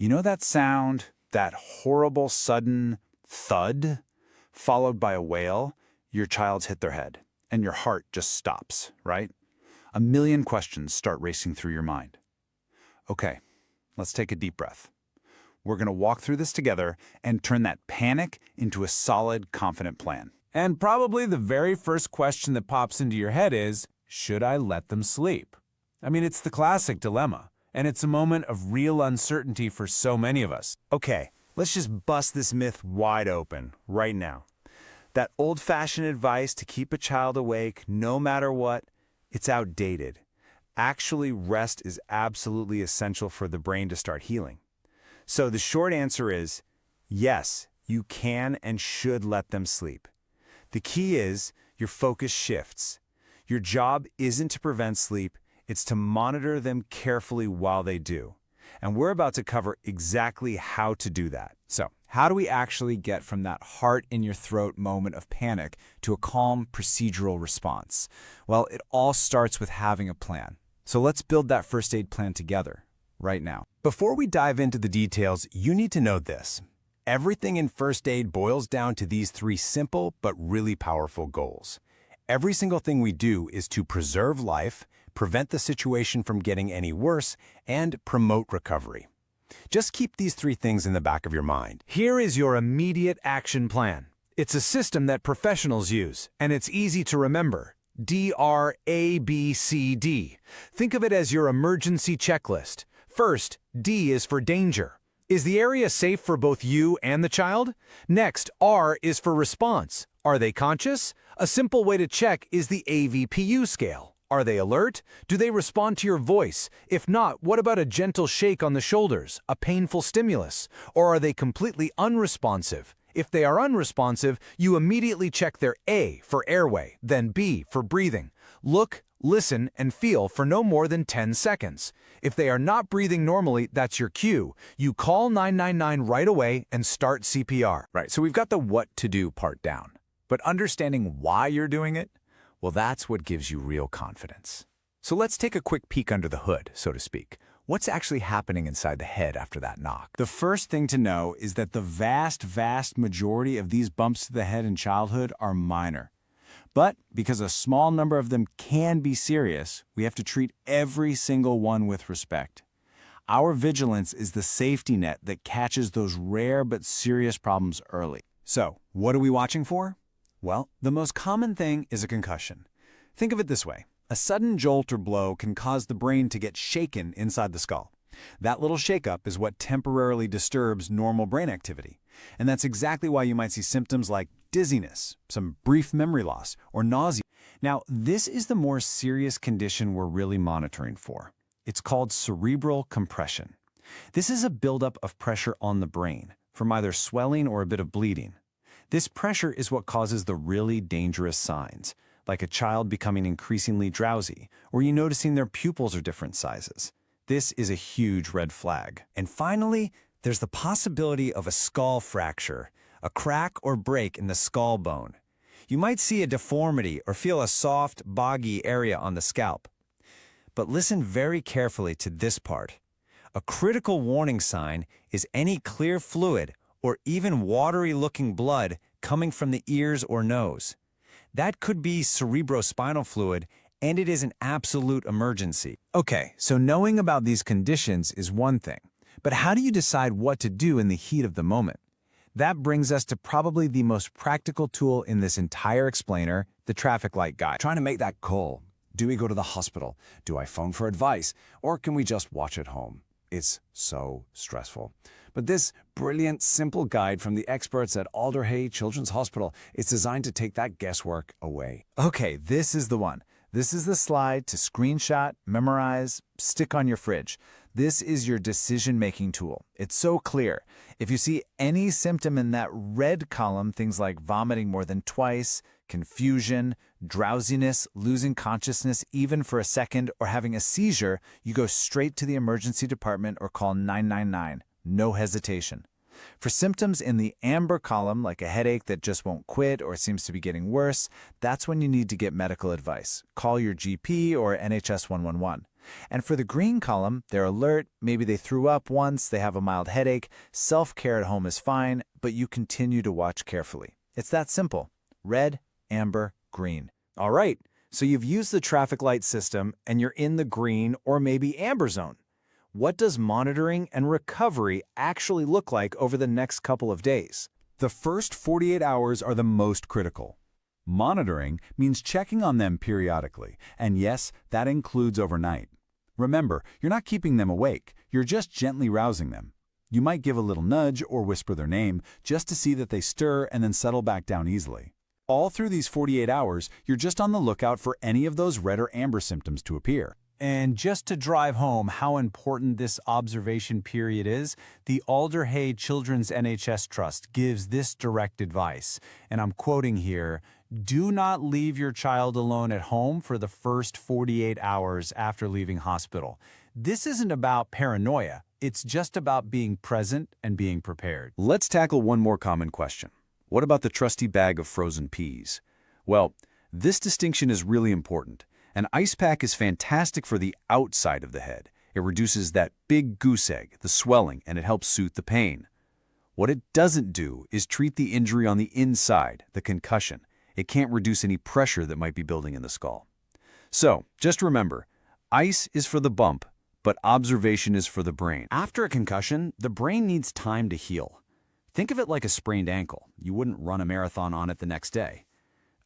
You know that sound, that horrible sudden thud, followed by a wail? Your child's hit their head, and your heart just stops, right? A million questions start racing through your mind. Okay, let's take a deep breath. We're going to walk through this together and turn that panic into a solid, confident plan. And probably the very first question that pops into your head is, should I let them sleep? I mean, it's the classic dilemma, and it's a moment of real uncertainty for so many of us. Okay, let's just bust this myth wide open right now. That old-fashioned advice to keep a child awake no matter what, it's outdated. Actually, rest is absolutely essential for the brain to start healing. So the short answer is, yes, you can and should let them sleep. The key is your focus shifts. Your job isn't to prevent sleep, it's to monitor them carefully while they do. And we're about to cover exactly how to do that. So, how do we actually get from that heart-in-your-throat moment of panic to a calm procedural response? Well, it all starts with having a plan. So let's build that first aid plan together, right now. Before we dive into the details, you need to know this. Everything in first aid boils down to these three simple but really powerful goals. Every single thing we do is to preserve life, prevent the situation from getting any worse, and promote recovery. Just keep these three things in the back of your mind. Here is your immediate action plan. It's a system that professionals use, and it's easy to remember. DRABCD. Think of it as your emergency checklist. First, D is for danger. Is the area safe for both you and the child? Next, R is for response. Are they conscious? A simple way to check is the AVPU scale. Are they alert? Do they respond to your voice? If not, what about a gentle shake on the shoulders, a painful stimulus? Or are they completely unresponsive? If they are unresponsive, you immediately check their A for airway, then B for breathing. Look, listen, and feel for no more than 10 seconds. If they are not breathing normally, that's your cue. You call 999 right away and start CPR. Right, so we've got the what to do part down. But understanding why you're doing it, well, that's what gives you real confidence. So let's take a quick peek under the hood, so to speak. What's actually happening inside the head after that knock? The first thing to know is that the vast majority of these bumps to the head in childhood are minor. But because a small number of them can be serious, we have to treat every single one with respect. Our vigilance is the safety net that catches those rare but serious problems early. So, what are we watching for? Well, the most common thing is a concussion. Think of it this way. A sudden jolt or blow can cause the brain to get shaken inside the skull. That little shakeup is what temporarily disturbs normal brain activity. And that's exactly why you might see symptoms like dizziness, some brief memory loss, or nausea. Now, this is the more serious condition we're really monitoring for. It's called cerebral compression. This is a buildup of pressure on the brain from either swelling or a bit of bleeding. This pressure is what causes the really dangerous signs, like a child becoming increasingly drowsy, or you noticing their pupils are different sizes. This is a huge red flag. And finally, there's the possibility of a skull fracture, a crack or break in the skull bone. You might see a deformity or feel a soft, boggy area on the scalp. But listen very carefully to this part. A critical warning sign is any clear fluid or even watery-looking blood coming from the ears or nose. That could be cerebrospinal fluid, and it is an absolute emergency. Okay, so knowing about these conditions is one thing, but how do you decide what to do in the heat of the moment? That brings us to probably the most practical tool in this entire explainer, the traffic light guide. Trying to make that call. Do we go to the hospital? Do I phone for advice? Or can we just watch at home? It's so stressful. But this brilliant, simple guide from the experts at Alder Children's Hospital is designed to take that guesswork away. Okay, this is the one. This is the slide to screenshot, memorize, stick on your fridge. This is your decision-making tool. It's so clear. If you see any symptom in that red column, things like vomiting more than twice, confusion, drowsiness, losing consciousness even for a second, or having a seizure, you go straight to the emergency department or call 999. No hesitation. For symptoms in the amber column, like a headache that just won't quit or seems to be getting worse, that's when you need to get medical advice. Call your GP or NHS 111. And for the green column, they're alert, maybe they threw up once, they have a mild headache, self-care at home is fine, but you continue to watch carefully. It's that simple. Red, amber, green. All right, so you've used the traffic light system and you're in the green or maybe amber zone. What does monitoring and recovery actually look like over the next couple of days? The first 48 hours are the most critical. Monitoring means checking on them periodically, and yes, that includes overnight. Remember, you're not keeping them awake, you're just gently rousing them. You might give a little nudge or whisper their name just to see that they stir and then settle back down easily. All through these 48 hours, you're just on the lookout for any of those red or amber symptoms to appear. And just to drive home how important this observation period is, the Alder Children's NHS Trust gives this direct advice, and I'm quoting here, "Do not leave your child alone at home for the first 48 hours after leaving hospital." This isn't about paranoia, it's just about being present and being prepared. Let's tackle one more common question. What about the trusty bag of frozen peas? Well, this distinction is really important. An ice pack is fantastic for the outside of the head. It reduces that big goose egg, the swelling, and it helps soothe the pain. What it doesn't do is treat the injury on the inside, the concussion. It can't reduce any pressure that might be building in the skull. So, just remember, ice is for the bump, but observation is for the brain. After a concussion, the brain needs time to heal. Think of it like a sprained ankle. You wouldn't run a marathon on it the next day.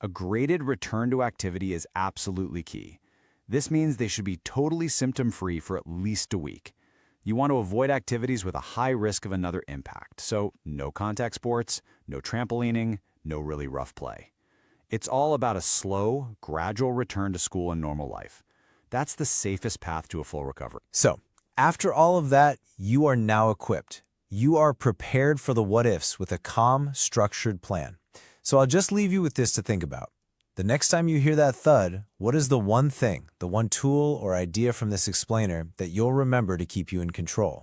A graded return to activity is absolutely key. This means they should be totally symptom-free for at least a week. You want to avoid activities with a high risk of another impact, so no contact sports, no trampolining, no really rough play. It's all about a slow, gradual return to school and normal life. That's the safest path to a full recovery. So, after all of that, you are now equipped. You are prepared for the what-ifs with a calm, structured plan. So I'll just leave you with this to think about. The next time you hear that thud, what is the one thing, the one tool or idea from this explainer that you'll remember to keep you in control?